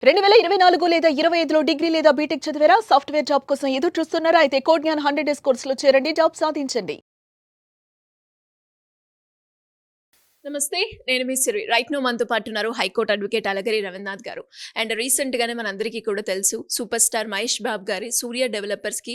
2024 లేదా 25లో డిగ్రీ లేదా బీటెక్ చదివారా? సాఫ్ట్‌వేర్ జాబ్ కోసం ఎదురు చూస్తున్నారా? అయితే కోడ్ జ్ఞాన్ 100 డేస్ కోర్సులో చేరండి. జాబ్ సాధించండి. నమస్తే, నేను మీ సిరి. రైట్ నో మనతో పాటు ఉన్నారు హైకోర్టు అడ్వకేట్ అలగిరి రవీంద్రనాథ్ గారు. అండ్ రీసెంట్గానే మనందరికీ కూడా తెలుసు, సూపర్ స్టార్ మహేష్ బాబు గారి సూర్య డెవలపర్స్కి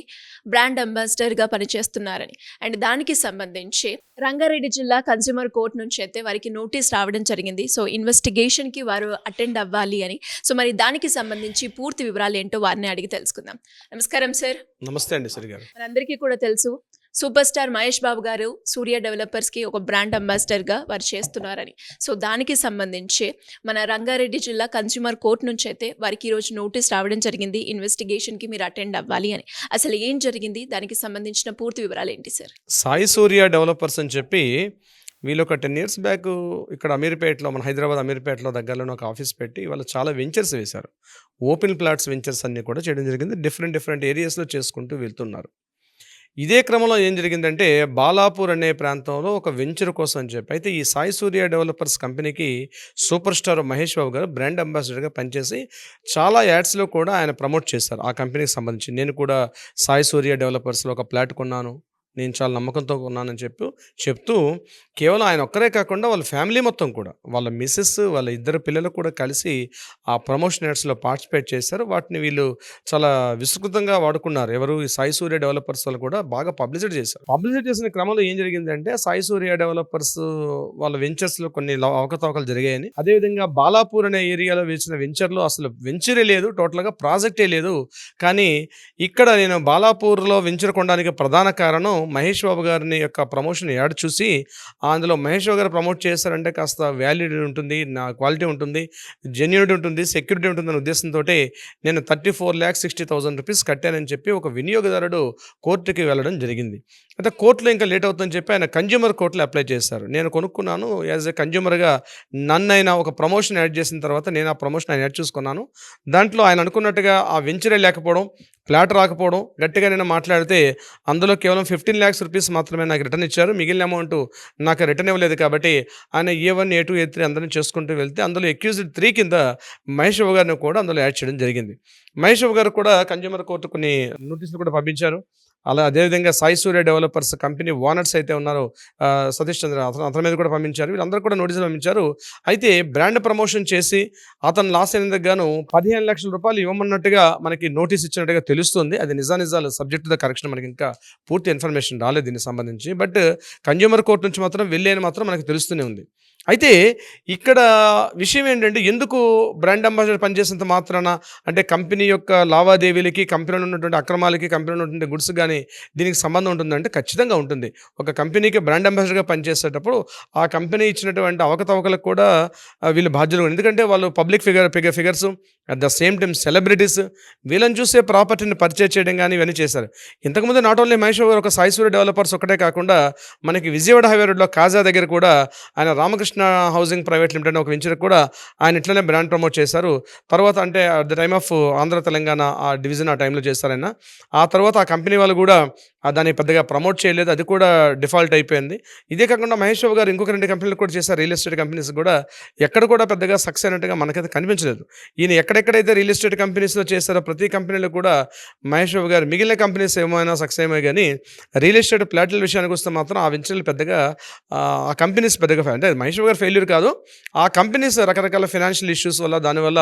బ్రాండ్ అంబాసిడర్గా పనిచేస్తున్నారని. అండ్ దానికి సంబంధించి రంగారెడ్డి జిల్లా కన్స్యూమర్ కోర్ట్ నుంచి అయితే వారికి నోటీస్ రావడం జరిగింది. సో ఇన్వెస్టిగేషన్కి వారు అటెండ్ అవ్వాలి అని. సో మరి దానికి సంబంధించి పూర్తి వివరాలు ఏంటో వారిని అడిగి తెలుసుకుందాం. నమస్కారం సార్. నమస్తే అండి సిరి గారు. మనందరికీ కూడా తెలుసు, సూపర్ స్టార్ మహేష్ బాబు గారు సూర్య డెవలపర్స్కి ఒక బ్రాండ్ అంబాసిడర్గా వారు చేస్తున్నారని. సో దానికి సంబంధించి మన రంగారెడ్డి జిల్లా కన్స్యూమర్ కోర్ట్ నుంచి అయితే వారికి ఈరోజు నోటీస్ రావడం జరిగింది. ఇన్వెస్టిగేషన్కి మీరు అటెండ్ అవ్వాలి అని. అసలు ఏం జరిగింది, దానికి సంబంధించిన పూర్తి వివరాలు ఏంటి సార్? సాయి సూర్య డెవలపర్స్ అని చెప్పి వీళ్ళు ఒక 10 years బ్యాక్ ఇక్కడ అమీర్పేటలో, మన హైదరాబాద్ అమీర్పేటలో దగ్గరలోనే ఒక ఆఫీస్ పెట్టి వాళ్ళు చాలా వెంచర్స్ వేశారు. ఓపెన్ ప్లాట్స్ వెంచర్స్ అన్నీ కూడా చేయడం జరిగింది. డిఫరెంట్ ఏరియాస్లో చేసుకుంటూ వెళ్తున్నారు. ఇదే క్రమంలో ఏం జరిగిందంటే, బాలాపూర్ అనే ప్రాంతంలో ఒక వెంచర్ కోసం అని చెప్పి అయితే ఈ సాయి సూర్య డెవలపర్స్ కంపెనీకి సూపర్ స్టార్ మహేష్ బాబు గారు బ్రాండ్ అంబాసిడర్గా పనిచేసి చాలా యాడ్స్లో కూడా ఆయన ప్రమోట్ చేశారు. ఆ కంపెనీకి సంబంధించి నేను కూడా సాయి సూర్య డెవలపర్స్లో ఒక ప్లాట్ కొన్నాను, నేను చాలా నమ్మకంతో ఉన్నానని చెప్తూ కేవలం ఆయన ఒక్కరే కాకుండా వాళ్ళ ఫ్యామిలీ మొత్తం కూడా, వాళ్ళ మిస్సెస్, వాళ్ళ ఇద్దరు పిల్లలు కూడా కలిసి ఆ ప్రమోషన్ యాడ్స్లో పార్టిసిపేట్ చేశారు. వాటిని వీళ్ళు చాలా విస్తృతంగా వాడుకున్నారు. ఎవరు? ఈ సాయి సూర్య డెవలపర్స్ వాళ్ళు కూడా బాగా పబ్లిసిటీ చేశారు. పబ్లిసిటీ చేసిన క్రమంలో ఏం జరిగిందంటే, సాయి సూర్య డెవలపర్స్ వాళ్ళ వెంచర్స్లో కొన్ని అవకతవకలు జరిగాయని, అదేవిధంగా బాలాపూర్ అనే ఏరియాలో వేసిన వెంచర్లో అసలు వెంచరే లేదు, టోటల్గా ప్రాజెక్టే లేదు. కానీ ఇక్కడ నేను బాలాపూర్లో వెంచర్ కొనడానికి ప్రధాన కారణం మహేష్ బాబు గారిని యొక్క ప్రమోషన్ యాడ్ చూసి, అందులో మహేష్ బాబు గారు ప్రమోట్ చేశారంటే కాస్త వ్యాలిడిటీ ఉంటుంది, నా క్వాలిటీ ఉంటుంది, జెన్యూనిటీ ఉంటుంది, సెక్యూరిటీ ఉంటుందనే ఉద్దేశంతో నేను 34,60,000 రూపీస్ కట్టానని చెప్పి ఒక వినియోగదారుడు కోర్టుకి వెళ్ళడం జరిగింది. అయితే కోర్టులో ఇంకా లేట్ అవుతుందని చెప్పి ఆయన కన్జ్యూమర్ కోర్టులో అప్లై చేశారు. నేను కొనుక్కున్నాను, యాజ్ ఏ కన్జ్యూమర్గా నన్నైనా ఒక ప్రమోషన్ యాడ్ చేసిన తర్వాత నేను ఆ ప్రమోషన్ ఆయన యాడ్ చూసుకున్నాను. దాంట్లో ఆయన అనుకున్నట్టుగా ఆ వెంచరే లేకపోవడం, ఫ్లాట్ రాకపోవడం, గట్టిగా నేను మాట్లాడితే అందులో కేవలం 15 lakhs రూపీస్ మాత్రమే నాకు రిటర్న్ ఇచ్చారు. మిగిలిన అమౌంట్ నాకు రిటర్న్ ఇవ్వలేదు. కాబట్టి ఆయన A1, A2, A3 అందరినీ చేసుకుంటూ వెళ్తే అందులో అక్యూజ్డ్ 3 కింద మహేష్ బాబు గారిని కూడా అందులో యాడ్ చేయడం జరిగింది. మహేష్ బాబు గారు కూడా కన్జ్యూమర్ కోర్టు కొన్ని నోటీసులు కూడా పంపించారు. అదేవిధంగా సాయి సూర్య డెవలపర్స్ కంపెనీ ఓనర్స్ అయితే ఉన్నారో సతీష్ చంద్ర, అతని మీద కూడా పంపించారు. వీళ్ళందరూ కూడా నోటీసులు పంపించారు. అయితే బ్రాండ్ ప్రమోషన్ చేసి అతను లాస్ అయినందుకు గాను 15 లక్షల రూపాయలు ఇవ్వమన్నట్టుగా మనకి నోటీస్ ఇచ్చినట్టుగా తెలుస్తుంది. అది నిజాలు సబ్జెక్ట్ టు ద కరెక్షన్, మనకి ఇంకా పూర్తి ఇన్ఫర్మేషన్ రాలేదు దీనికి సంబంధించి. బట్ కన్జ్యూమర్ కోర్టు నుంచి మాత్రం వెళ్ళేని మాత్రం మనకి తెలుస్తూనే ఉంది. అయితే ఇక్కడ విషయం ఏంటంటే, ఎందుకు బ్రాండ్ అంబాసిడర్ పనిచేసేంత మాత్రాన, అంటే కంపెనీ యొక్క లావాదేవీలకి, కంపెనీలో ఉన్నటువంటి అక్రమాలకి, కంపెనీలో ఉన్నటువంటి గుడ్స్ కానీ దీనికి సంబంధం ఉంటుందంటే ఖచ్చితంగా ఉంటుంది. ఒక కంపెనీకి బ్రాండ్ అంబాసిడర్గా పనిచేసేటప్పుడు ఆ కంపెనీ ఇచ్చినటువంటి అవకతవకలకు కూడా వీళ్ళు బాధ్యులు. ఎందుకంటే వాళ్ళు public figures, at the same time celebrities, వీళ్ళని చూసే ప్రాపర్టీని పర్చేజ్ చేయడం కానీ ఇవన్నీ చేశారు. ఇంతకుముందు నాట్ ఓన్లీ మహేష్ బాబు గారు ఒక సాయి సూర్య డెవలపర్స్ ఒకటే కాకుండా మనకి విజయవాడ హైవే రోడ్లో కాజా దగ్గర కూడా ఆయన రామకృష్ణ హౌసింగ్ ప్రైవేట్ లిమిటెడ్ ఒక వెంచర్ కూడా ఆయన ఇట్లనే బ్రాండ్ ప్రమోట్ చేశారు. తర్వాత అంటే at the time of Andhra Telangana ఆ డివిజన్ ఆ టైంలో చేశారైనా. ఆ తర్వాత ఆ కంపెనీ వాళ్ళు కూడా దాన్ని పెద్దగా ప్రమోట్ చేయలేదు, అది కూడా డిఫాల్ట్ అయిపోయింది. ఇదే కాకుండా మహేష్ బాబు గారు ఇంకొక 2 కంపెనీలు కూడా చేశారు, రియల్ ఎస్టేట్ కంపెనీస్ కూడా. ఎక్కడ కూడా పెద్దగా సక్సెస్ అయినట్టుగా మనకైతే కనిపించలేదు. ఈయన ఎక్కడెక్కడైతే రియల్ ఎస్టేట్ కంపెనీస్లో చేశారో ప్రతి కంపెనీలో కూడా మహేష్ బాబు గారు, మిగిలిన కంపెనీస్ ఏమైనా సక్సెస్ ఏమో కానీ రియల్ ఎస్టేట్ ప్లాట్ల విషయానికి వస్తే మాత్రం ఆ వెంచర్లు పెద్దగా, ఆ కంపెనీస్ పెద్దగా, అంటే మహేష్ బాబు గారు ఫెయిల్యూర్ కాదు, ఆ కంపెనీస్ రకరకాల ఫైనాన్షియల్ ఇష్యూస్ వల్ల, దానివల్ల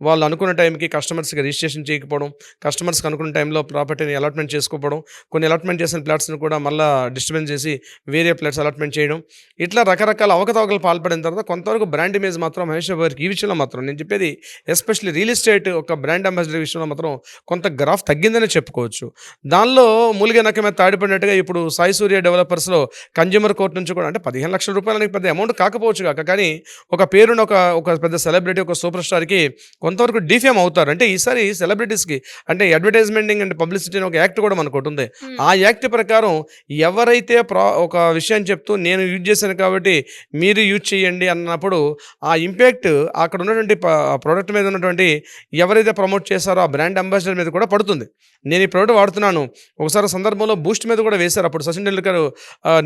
వాళ్ళు అనుకున్న టైంకి కస్టమర్స్కి రిజిస్ట్రేషన్ చేయకపోవడం, కస్టమర్స్కి అనుకున్న టైంలో ప్రాపర్టీని అలాట్మెంట్ చేసుకోవడం, కొన్ని అలాట్మెంట్ చేసిన ప్లాట్స్ని కూడా మళ్ళీ డిస్టర్బెన్స్ చేసి వేరే ప్లాట్స్ అలాట్మెంట్ చేయడం, ఇట్లా రకరకాల అవకతవకలు పాల్పడిన తర్వాత కొంతవరకు బ్రాండ్ ఇమేజ్ మాత్రం మహేష్ బాబు గారికి ఈ విషయంలో మాత్రం, నేను చెప్పేది ఎస్పెషల్లీ రియల్ ఎస్టేట్ ఒక బ్రాండ్ అంబాసిడర్ విషయంలో మాత్రం కొంత గ్రాఫ్ తగ్గిందనే చెప్పుకోవచ్చు. దానిలో మూలిగే నక్క మీద తాడిపడినట్టుగా ఇప్పుడు సాయి సూర్య డెవలపర్స్లో కన్జ్యూమర్ కోర్టు నుంచి కూడా, అంటే 15 లక్షల రూపాయలకి పెద్ద అమౌంట్ కాకపోవచ్చు కాక, కానీ ఒక పేరున్న ఒక పెద్ద సెలబ్రిటీ, ఒక సూపర్ స్టార్కి కొంతవరకు డిఫేమ్ అవుతారు. అంటే ఈసారి సెలబ్రిటీస్కి అంటే అడ్వర్టైజ్మెంటింగ్ అండ్ పబ్లిసిటీ అని ఒక యాక్ట్ కూడా మనకు ఒకటి ఉంది. ఆ యాక్ట్ ప్రకారం ఎవరైతే ఒక విషయం చెప్తూ నేను యూజ్ చేశాను కాబట్టి మీరు యూజ్ చేయండి అన్నప్పుడు ఆ ఇంపాక్ట్ అక్కడ ఉన్నటువంటి ప్రోడక్ట్ మీద ఉన్నటువంటి ఎవరైతే ప్రమోట్ చేశారో ఆ బ్రాండ్ అంబాసిడర్ మీద కూడా పడుతుంది. నేను ఈ ప్రోడక్ట్ వాడుతున్నాను, ఒకసారి సందర్భంలో బూస్ట్ మీద కూడా వేశారు. అప్పుడు సచిన్ టెండూల్కర్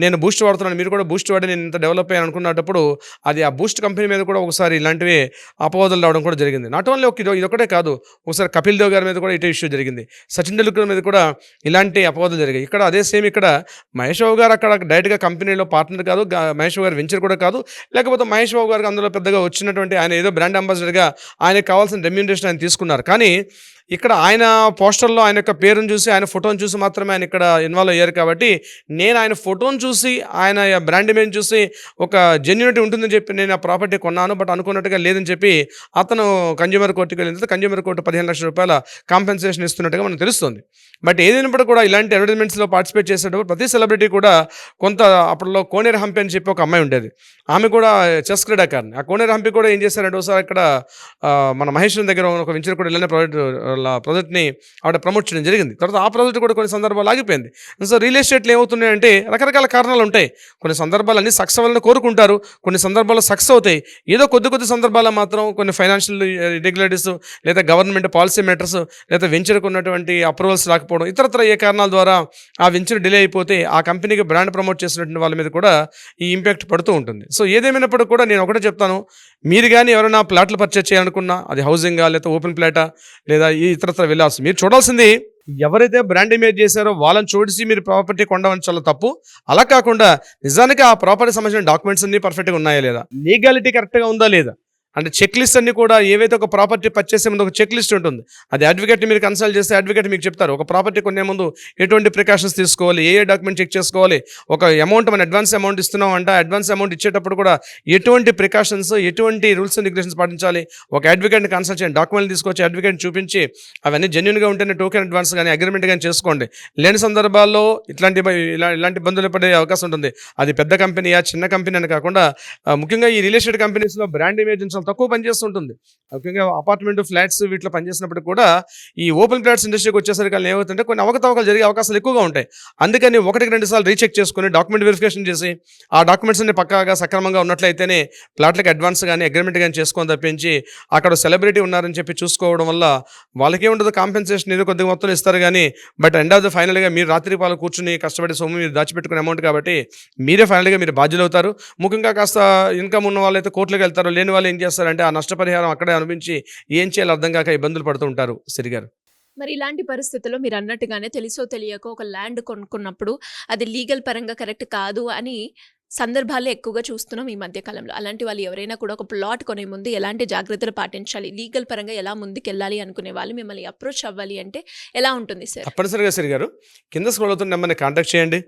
నేను బూస్ట్ వాడుతున్నాను, మీరు కూడా బూస్ట్ వాడి నేను ఇంత డెవలప్ అయ్యాను అనుకున్నప్పుడు అది ఆ బూస్ట్ కంపెనీ మీద కూడా ఒకసారి ఇలాంటివి అపవాదులు రావడం కూడా జరిగింది. నాట్ ఓన్లీ ఇదొకటే కాదు, ఒకసారి కపిల్ దేవ్ గారి మీద కూడా ఇటే ఇష్యూ జరిగింది. సచిన్ టెండూల్కర్ మీద కూడా ఇలాంటి అపవాదులు జరిగాయి. ఇక్కడ అదే సేమ్ ఇక్కడ మహేష్ బాబు గారు అక్కడ డైరెక్ట్గా కంపెనీలో పార్ట్నర్ కాదు, మహేష్ బాబు గారు వెంచర్ కూడా కాదు, లేకపోతే మహేష్ బాబు గారికి అందులో పెద్దగా వచ్చినటువంటి ఆయన ఏదో బ్రాండ్ అంబాసిడర్గా ఆయనకు కావాల్సిన రెమ్యూనరేషన్ ఆయన తీసుకున్నారు. కానీ ఇక్కడ ఆయన పోస్టర్లో ఆయన యొక్క పేరును చూసి ఆయన ఫోటోని చూసి మాత్రమే ఆయన ఇక్కడ ఇన్వాల్వ్ అయ్యారు. కాబట్టి నేను ఆయన ఫోటోని చూసి ఆయన బ్రాండ్ ఇమేజ్ చూసి ఒక జెన్యూనిటీ ఉంటుందని చెప్పి నేను ఆ ప్రాపర్టీ కొన్నాను, బట్ అనుకున్నట్టుగా లేదని చెప్పి అతను కన్జ్యూమర్ కోర్టుకి వెళ్ళిన తర్వాత కన్జ్యూమర్ కోర్టు 15 లక్షల రూపాయల కాంపెన్సేషన్ ఇస్తున్నట్టుగా మనకు తెలుస్తుంది. బట్ ఏదైనప్పుడు కూడా ఇలాంటి అడ్వర్టైజ్మెంట్స్లో పార్టిసిపేట్ చేసేటప్పుడు ప్రతి సెలబ్రిటీ కూడా కొంత అప్పట్లో కోనేరు హంపి అని చెప్పి ఒక అమ్మాయి ఉండేది, ఆమె కూడా చెస్ క్రీడాకారిణి. ఆ కోనేరు హంపి కూడా ఏం చేశారంటే ఒకసారి ఇక్కడ మన మహేశ్వరం దగ్గర ఒక వెంచర్ కూడా ఇలానే ప్రాజెక్ట్ని ఆవిడ ప్రమోట్ చేయడం జరిగింది. తర్వాత ఆ ప్రాజెక్ట్ కూడా కొన్ని సందర్భాలు ఆగిపోయింది. సో రియల్ ఎస్టేట్లో ఏమవుతున్నాయంటే రకరకాల కారణాలు ఉంటాయి. కొన్ని సందర్భాలు అన్ని సక్సెస్ అవ్వాలని కోరుకుంటారు, కొన్ని సందర్భాల్లో సక్సెస్ అవుతాయి. ఏదో కొద్ది సందర్భాల్లో మాత్రం కొన్ని ఫైనాన్షియల్ ఇర్రెగ్యులారిటీస్ లేదా గవర్నమెంట్ పాలసీ మ్యాటర్స్ లేదా వెంచర్కి ఉన్నటువంటి అప్రూవల్స్ రాకపోవడం, ఇతరత్ర ఏ కారణాల ద్వారా ఆ వెంచర్ డిలే అయిపోతే ఆ కంపెనీకి బ్రాండ్ ప్రమోట్ చేసినటువంటి వాళ్ళ మీద కూడా ఈ ఇంపాక్ట్ పడుతూ ఉంటుంది. సో ఏదేమైనప్పుడు కూడా నేను ఒకటే చెప్తాను, మీరు కానీ ఎవరైనా ప్లాట్లు పర్చేజ్ చేయాలనుకున్నా అది హౌసింగా లేదా ఓపెన్ ప్లాటా లేదా ఈ ఇతరత్ర వెళ్ళాల్సి మీరు చూడాల్సింది ఎవరైతే బ్రాండ్ ఇమేజ్ చేశారో వాళ్ళని చూసి మీరు ప్రాపర్టీ కొండవని చాలా తప్పు. అలా కాకుండా నిజానికి ఆ ప్రాపర్టీ సంబంధించిన డాక్యుమెంట్స్ అన్ని పర్ఫెక్ట్గా ఉన్నాయా లేదా, లీగాలిటీ కరెక్ట్గా ఉందా లేదా, అంటే చెక్ లిస్ట్ అన్ని కూడా ఏవైతే ఒక ప్రాపర్టీ పర్చేసే ముందు ఒక చెక్ లిస్ట్ ఉంటుంది. అది అడ్వకేట్ని మీరు కన్సల్ట్ చేస్తే అడ్వకేట్ మీకు చెప్తారు ఒక ప్రాపర్టీ కొనే ముందు ఎటువంటి ప్రికాషన్స్ తీసుకోవాలి, ఏ డాక్యుమెంట్ చెక్ చేసుకోవాలి, ఒక అమౌంట్ మన అడ్వాన్స్ అమౌంట్ ఇస్తున్నాం అంటే అడ్వాన్స్ అమౌంట్ ఇచ్చేటప్పుడు కూడా ఎటువంటి ప్రికాషన్స్ ఎటువంటి రూల్స్ అండ్ రెగ్యులేషన్స్ పాటించాలి, ఒక అడ్వకేట్ని కన్సల్ట్ చేయండి, డాక్యుమెంట్ తీసుకొచ్చి అడ్వకేట్ని చూపించి అవన్నీ జెన్యూన్గా ఉంటేనే టోకెన్ అడ్వాన్స్ కానీ అగ్రిమెంట్ కానీ చేసుకోండి. లేని సందర్భాల్లో ఇలాంటి ఇబ్బందులు పడే అవకాశం ఉంటుంది. అది పెద్ద కంపెనీయా చిన్న కంపెనీ అని కాకుండా ముఖ్యంగా ఈ రియల్ ఎస్టేట్ కంపెనీస్లో బ్రాండ్ ఇమేజ్ తక్కువ పనిచేస్తుంటుంది. ముఖ్యంగా అపార్ట్మెంట్ ఫ్లాట్స్ వీటిలో పనిచేసినప్పుడు కూడా ఈ ఓపెన్ ఫ్లాట్స్ ఇండస్ట్రీకి వచ్చేసరికి ఏమవుతుంటే కొన్ని అవకతవకలు జరిగే అవకాశాలు ఎక్కువగా ఉంటాయి. అందుకని 1-2 సార్లు రీచెక్ చేసుకుని డాక్యుమెంట్ వెరిఫికేషన్ చేసి ఆ డాక్యుమెంట్స్ అన్ని పక్కాగా సక్రమంగా ఉన్నట్లయితేనే ప్లాట్లకు అడ్వాన్స్ కానీ అగ్రిమెంట్ కానీ చేసుకొని తప్పించి అక్కడ సెలబ్రిటీ ఉన్నారని చెప్పి చూసుకోవడం వల్ల వాళ్ళకేముండదు, కాంపెన్సేషన్ ఏదో కొద్దిగా మొత్తం ఇస్తారు కానీ బట్ ఎండ్ ఆఫ్ ద ఫైనల్గా మీరు రాత్రి పాలు కూర్చుని కష్టపడి సొమ్ము మీరు దాచిపెట్టుకునే అమౌంట్ కాబట్టి మీరే ఫైనల్గా మీరు బాధ్యులు అవుతారు. ముఖ్యంగా కాస్త ఇన్కమ్ ఉన్న వాళ్ళైతే కోర్టులకు వెళ్తారు, లేని వాళ్ళు ఏం చేస్తారంటే ఆ నష్టపరిహారం అక్కడే అనిపించి ఏం చేయాలో అర్థం కాక ఇబ్బందులు పడుతూ ఉంటారు. సిరిగారు, మరి ఇలాంటి పరిస్థితుల్లో మీరు అన్నట్టుగానే తెలుసో తెలియకో ఒక ల్యాండ్ కొనుక్కున్నప్పుడు అది లీగల్ పరంగా కరెక్ట్ కాదు అని సందర్భాల్లో ఎక్కువగా చూస్తున్నాం ఈ మధ్య కాలంలో. అలాంటి వాళ్ళు ఎవరైనా కూడా ఒక ప్లాట్ కొనే ముందు ఎలాంటి జాగ్రత్తలు పాటించాలి, లీగల్ పరంగా ఎలా ముందుకెళ్ళాలి అనుకునే వాళ్ళు మిమ్మల్ని అప్రోచ్ అవ్వాలి అంటే ఎలా ఉంటుంది సార్? తప్పనిసరిగా సిరిగారు కింద స్క్రోల్ అవుతున్న నెంబర్ని కాంటాక్ట్ చేయండి,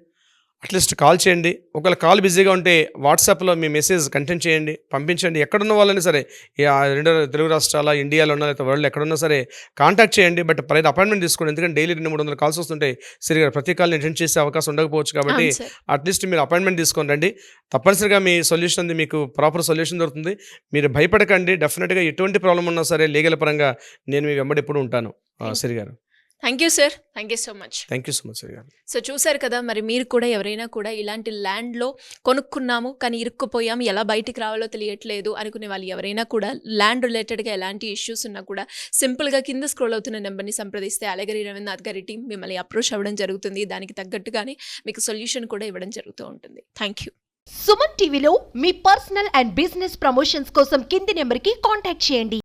అట్లీస్ట్ కాల్ చేయండి. ఒకవేళ కాల్ బిజీగా ఉంటే వాట్సాప్లో మీ మెసేజ్ కంటెంట్ చేయండి, పంపించండి. ఎక్కడున్న వాళ్ళని సరే 2 తెలుగు రాష్ట్రాల ఇండియాలో ఉన్న లేదా వరల్డ్ ఎక్కడున్నా సరే కాంటాక్ట్ చేయండి. బట్ ప్రైవేట్ అపాయింట్మెంట్ తీసుకోండి, ఎందుకంటే డైలీ 200-300 కాల్స్ వస్తుంటాయి. సరిగా ప్రతి కాల్ని అటెండ్ చేసే అవకాశం ఉండకపోవచ్చు కాబట్టి అట్లీస్ట్ మీరు అపాయింట్మెంట్ తీసుకొని రండి. తప్పనిసరిగా మీ సొల్యూషన్ ఉంది, మీకు ప్రాపర్ సొల్యూషన్ దొరుకుతుంది. మీరు భయపడకండి. డెఫినెట్గా ఎటువంటి ప్రాబ్లం ఉన్నా సరే లీగల్ పరంగా నేను మీ వెంబడి ఎప్పుడు ఉంటాను. సిరిగారు, thank you sir, thank you so much. Thank you so much సిరిగారు. సో చూసారు కదా, మరి మీరు కూడా ఎవరైనా కూడా ఇలాంటి ల్యాండ్లో కొనుక్కున్నాము కానీ ఇరుక్కుపోయాము, ఎలా బయటికి రావాలో తెలియట్లేదు అనుకునే వాళ్ళు ఎవరైనా కూడా ల్యాండ్ రిలేటెడ్గా ఎలాంటి ఇష్యూస్ ఉన్నా కూడా సింపుల్గా కింద స్క్రోల్ అవుతున్న నెంబర్ని సంప్రదిస్తే అలగిరి రవీంద్రనాథ్ గారి టీం మిమ్మల్ని అప్రోచ్ అవ్వడం జరుగుతుంది. దానికి తగ్గట్టుగానే మీకు సొల్యూషన్ కూడా ఇవ్వడం జరుగుతూ ఉంటుంది. Thank you. సుమన్ టీవీలో మీ పర్సనల్ అండ్ బిజినెస్ ప్రమోషన్స్ కోసం కింది నెంబర్కి కాంటాక్ట్ చేయండి.